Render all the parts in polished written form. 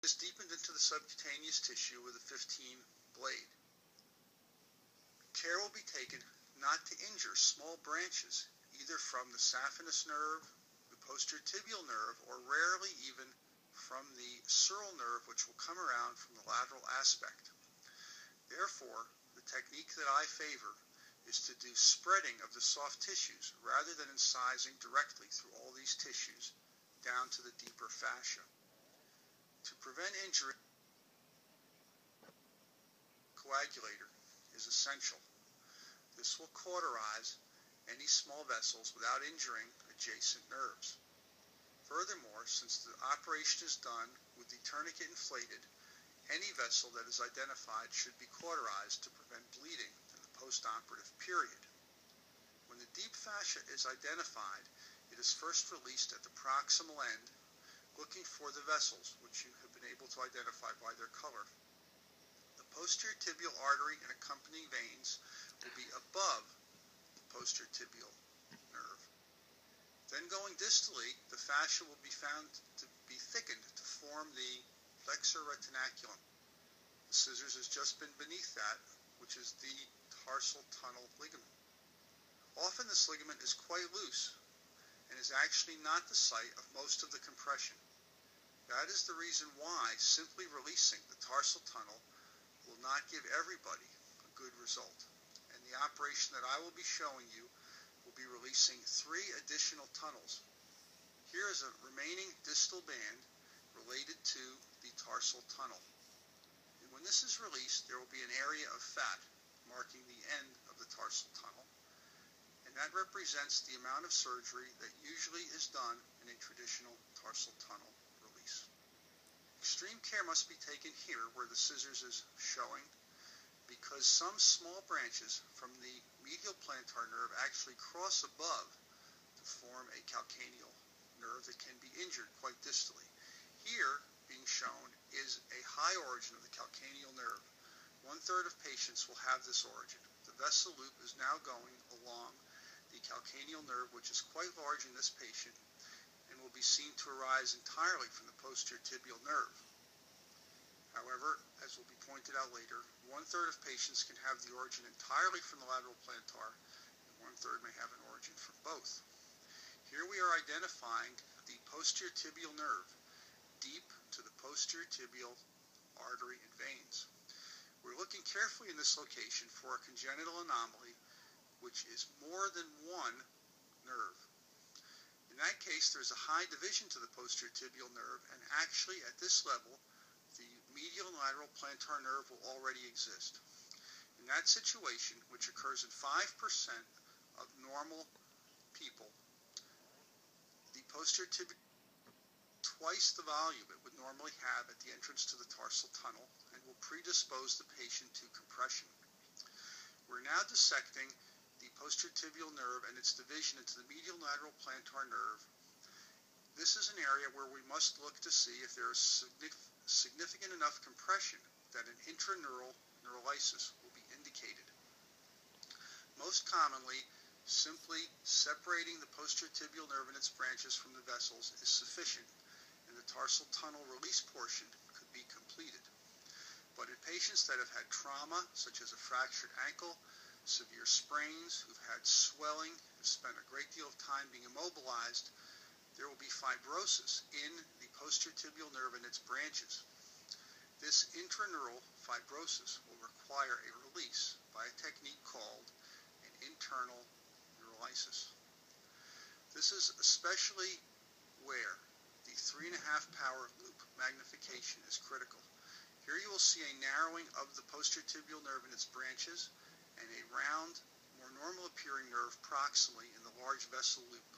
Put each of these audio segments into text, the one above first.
is deepened into the subcutaneous tissue with a 15 blade. Care will be taken not to injure small branches, either from the saphenous nerve, the posterior tibial nerve, or rarely even from the sural nerve, which will come around from the lateral aspect. Therefore, the technique that I favor is to do spreading of the soft tissues rather than incising directly through all these tissues down to the deeper fascia. To prevent injury, coagulator is essential. This will cauterize any small vessels without injuring adjacent nerves. Furthermore, since the operation is done with the tourniquet inflated, any vessel that is identified should be cauterized to prevent bleeding in the postoperative period. When the deep fascia is identified, it is first released at the proximal end, looking for the vessels, which you have been able to identify by their color. The posterior tibial artery and accompanying veins will be above the posterior tibial nerve. Then going distally, the fascia will be found to be thickened to form the flexor retinaculum. The scissors has just been beneath that, which is the tarsal tunnel ligament. Often this ligament is quite loose and is actually not the site of most of the compression. That is the reason why simply releasing the tarsal tunnel will not give everybody a good result. And the operation that I will be showing you will be releasing 3 additional tunnels. Here is a remaining distal band related to the tarsal tunnel. And when this is released, there will be an area of fat marking the end of the tarsal tunnel, and that represents the amount of surgery that usually is done in a traditional tarsal tunnel release. Extreme care must be taken here where the scissors is showing, because some small branches from the medial plantar nerve actually cross above to form a calcaneal nerve that can be injured quite distally. Here, being shown, is a high origin of the calcaneal nerve. 1/3 of patients will have this origin. The vessel loop is now going along the calcaneal nerve, which is quite large in this patient, and will be seen to arise entirely from the posterior tibial nerve. However, as will be pointed out later, 1/3 of patients can have the origin entirely from the lateral plantar, and 1/3 may have an origin from both. Here we are identifying the posterior tibial nerve deep to the posterior tibial artery and veins. We're looking carefully in this location for a congenital anomaly, which is more than one nerve. In that case, there's a high division to the posterior tibial nerve, and actually at this level, the medial and lateral plantar nerve will already exist. In that situation, which occurs in 5% of normal people, the posterior tibial twice the volume it would normally have at the entrance to the tarsal tunnel and will predispose the patient to compression. We're now dissecting the posterior tibial nerve and its division into the medial lateral plantar nerve. This is an area where we must look to see if there is significant enough compression that an intraneural neurolysis will be indicated. Most commonly, simply separating the posterior tibial nerve and its branches from the vessels is sufficient, and the tarsal tunnel release portion could be completed. But in patients that have had trauma, such as a fractured ankle, severe sprains, who've had swelling, have spent a great deal of time being immobilized, there will be fibrosis in the posterior tibial nerve and its branches. This intraneural fibrosis will require a release by a technique called an internal neurolysis. This is especially where the 3.5 power loop magnification is critical. Here you will see a narrowing of the posterior tibial nerve and its branches, and a round, more normal appearing nerve proximally in the large vessel loop.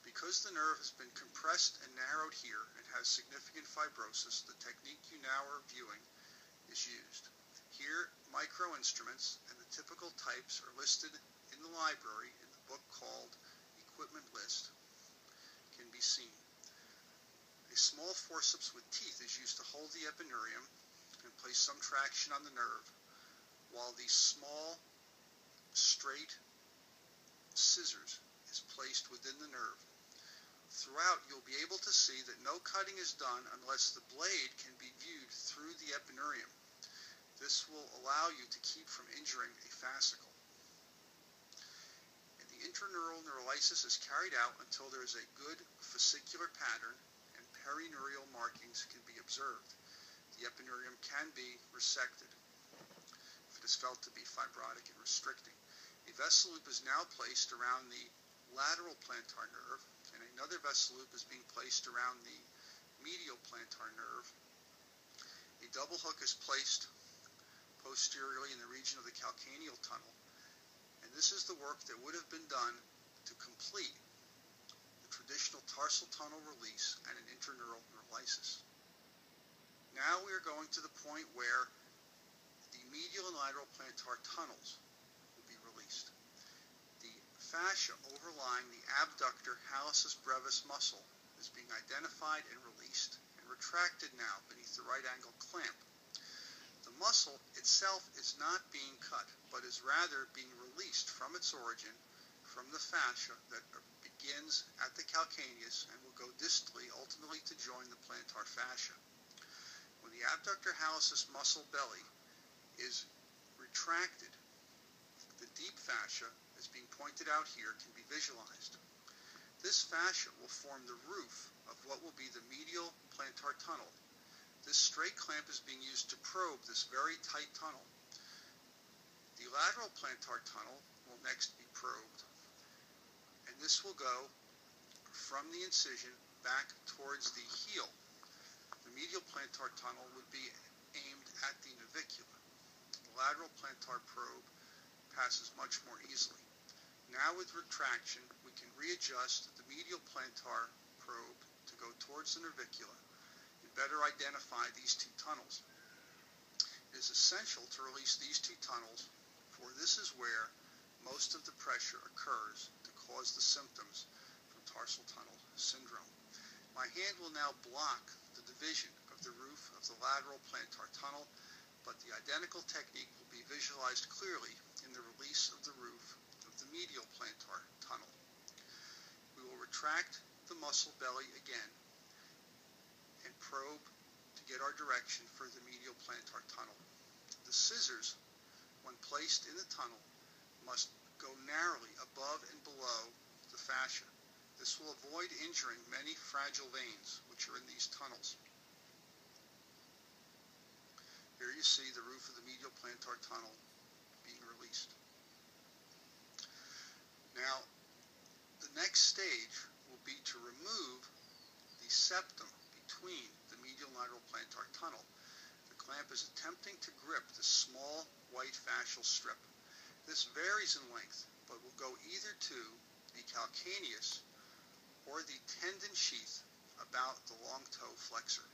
Because the nerve has been compressed and narrowed here and has significant fibrosis, the technique you now are viewing is used. Here, micro instruments and the typical types are listed in the library in the book called Equipment List can be seen. A small forceps with teeth is used to hold the epineurium and place some traction on the nerve, while the small, straight scissors is placed within the nerve. Throughout, you'll be able to see that no cutting is done unless the blade can be viewed through the epineurium. This will allow you to keep from injuring a fascicle. And the intraneural neurolysis is carried out until there is a good fascicular pattern and perineural markings can be observed. The epineurium can be resected if it is felt to be fibrotic and restricting. A vessel loop is now placed around the lateral plantar nerve, and another vessel loop is being placed around the medial plantar nerve. A double hook is placed posteriorly in the region of the calcaneal tunnel, and this is the work that would have been done to complete the traditional tarsal tunnel release and an intraneural neurolysis. Now we are going to the point where the medial and lateral plantar tunnels will be released. The fascia overlying the abductor hallucis brevis muscle is being identified and released and retracted now beneath the right angle clamp. The muscle itself is not being cut, but is rather being released from its origin from the fascia that begins at the calcaneus and will go distally ultimately to join the plantar fascia. When the abductor hallucis muscle belly is retracted, the deep fascia, as being pointed out here, can be visualized. This fascia will form the roof of what will be the medial plantar tunnel. This straight clamp is being used to probe this very tight tunnel. The lateral plantar tunnel will next be probed, and this will go from the incision back towards the heel. The medial plantar tunnel would be aimed at the navicular. The lateral plantar probe passes much more easily. Now with retraction, we can readjust the medial plantar probe to go towards the navicular and better identify these two tunnels. It is essential to release these two tunnels, for this is where most of the pressure occurs to cause the symptoms from tarsal tunnel syndrome. My hand will now block the division of the roof of the lateral plantar tunnel, but the identical technique will be visualized clearly in the release of the roof of the medial plantar tunnel. We will retract the muscle belly again and probe to get our direction for the medial plantar tunnel. The scissors, when placed in the tunnel, must go narrowly above and below the fascia. This will avoid injuring many fragile veins which are in these tunnels. Here you see the roof of the medial plantar tunnel being released. Now, the next stage will be to remove the septum between the medial and lateral plantar tunnel. The clamp is attempting to grip the small white fascial strip. This varies in length, but will go either to the calcaneus or the tendon sheath about the long toe flexor.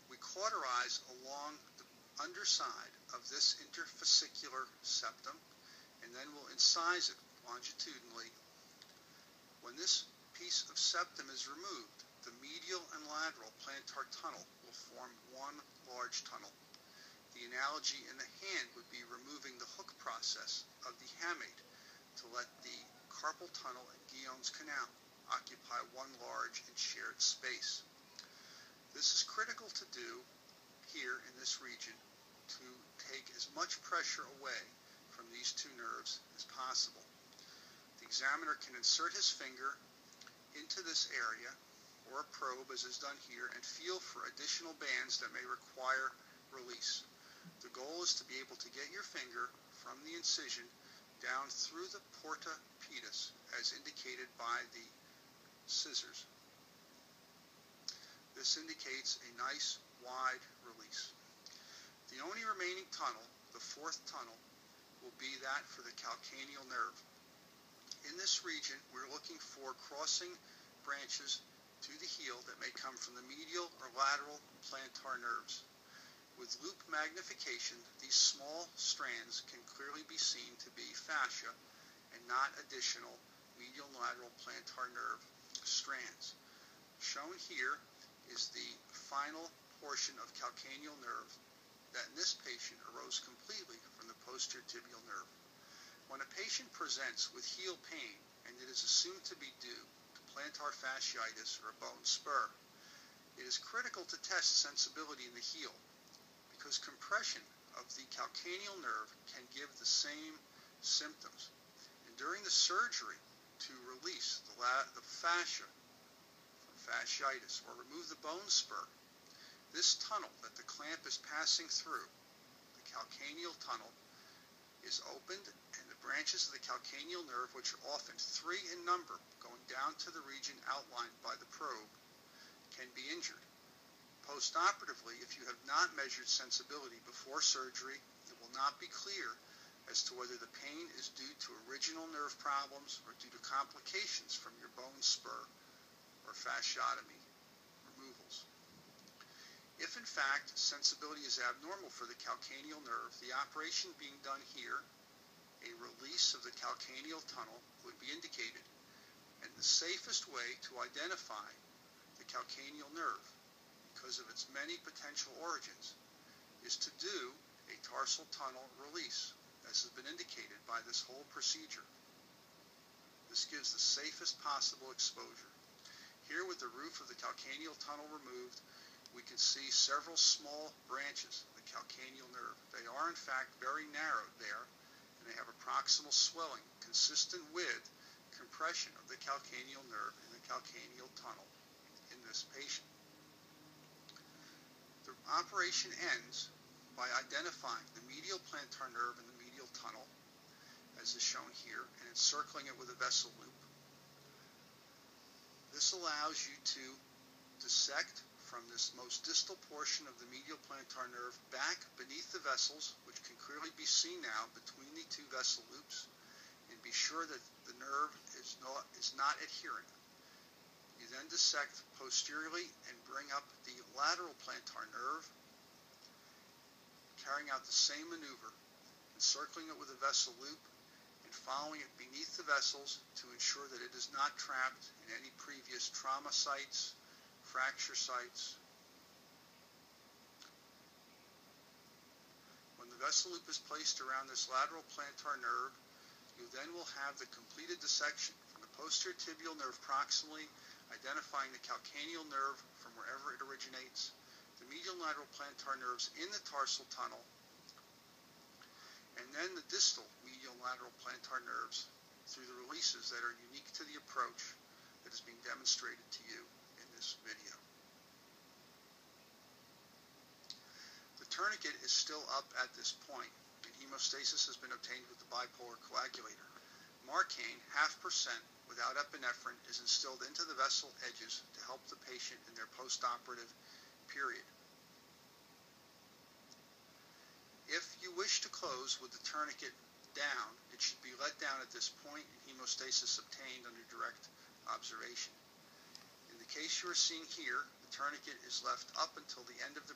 We cauterize along the underside of this interfascicular septum, and then we'll incise it longitudinally. When this piece of septum is removed, the medial and lateral plantar tunnel will form one large tunnel. The analogy in the hand would be removing the hook process of the hamate to let the carpal tunnel and Guillaume's canal occupy one large and shared space. This is critical to do here in this region to take as much pressure away from these two nerves as possible. The examiner can insert his finger into this area or a probe, as is done here, and feel for additional bands that may require release. The goal is to be able to get your finger from the incision down through the porta pedis as indicated by the scissors. This indicates a nice wide release. The only remaining tunnel, the fourth tunnel, will be that for the calcaneal nerve. In this region, we're looking for crossing branches to the heel that may come from the medial or lateral plantar nerves. With loop magnification, these small strands can clearly be seen to be fascia and not additional medial and lateral plantar nerve strands. Shown here is the final portion of calcaneal nerve that in this patient arose completely from the posterior tibial nerve. When a patient presents with heel pain, and it is assumed to be due to plantar fasciitis or a bone spur. It is critical to test sensibility in the heel because compression of the calcaneal nerve can give the same symptoms. And during the surgery to release the fascia from fasciitis or remove the bone spur, this tunnel that the clamp is passing through, the calcaneal tunnel, is opened, and the branches of the calcaneal nerve, which are often 3 in number, going down to the region outlined by the probe, can be injured. Post-operatively, if you have not measured sensibility before surgery, it will not be clear as to whether the pain is due to original nerve problems or due to complications from your bone spur or fasciotomy removals. If in fact sensibility is abnormal for the calcaneal nerve, the operation being done here, a release of the calcaneal tunnel, would be indicated. And the safest way to identify the calcaneal nerve, because of its many potential origins, is to do a tarsal tunnel release, as has been indicated by this whole procedure. This gives the safest possible exposure. Here, with the roof of the calcaneal tunnel removed, we can see several small branches of the calcaneal nerve. They are in fact very narrow there, and they have a proximal swelling consistent with compression of the calcaneal nerve in the calcaneal tunnel in this patient. The operation ends by identifying the medial plantar nerve in the medial tunnel, as is shown here, and encircling it with a vessel loop. This allows you to dissect from this most distal portion of the medial plantar nerve back beneath the vessels, which can clearly be seen now between the 2 vessel loops, and be sure that the nerve is not adherent. You then dissect posteriorly and bring up the lateral plantar nerve, carrying out the same maneuver, encircling it with a vessel loop and following it beneath the vessels to ensure that it is not trapped in any previous trauma sites, fracture sites. When the vessel loop is placed around this lateral plantar nerve, you then will have the completed dissection from the posterior tibial nerve proximally, identifying the calcaneal nerve from wherever it originates, the medial lateral plantar nerves in the tarsal tunnel, and then the distal medial lateral plantar nerves through the releases that are unique to the approach that is being demonstrated to you in this video. The tourniquet is still up at this point, and hemostasis has been obtained with the bipolar coagulator. Marcaine, 0.5% without epinephrine, is instilled into the vessel edges to help the patient in their post-operative period. If you wish to close with the tourniquet down, it should be let down at this point and hemostasis obtained under direct observation. In the case you are seeing here, the tourniquet is left up until the end of the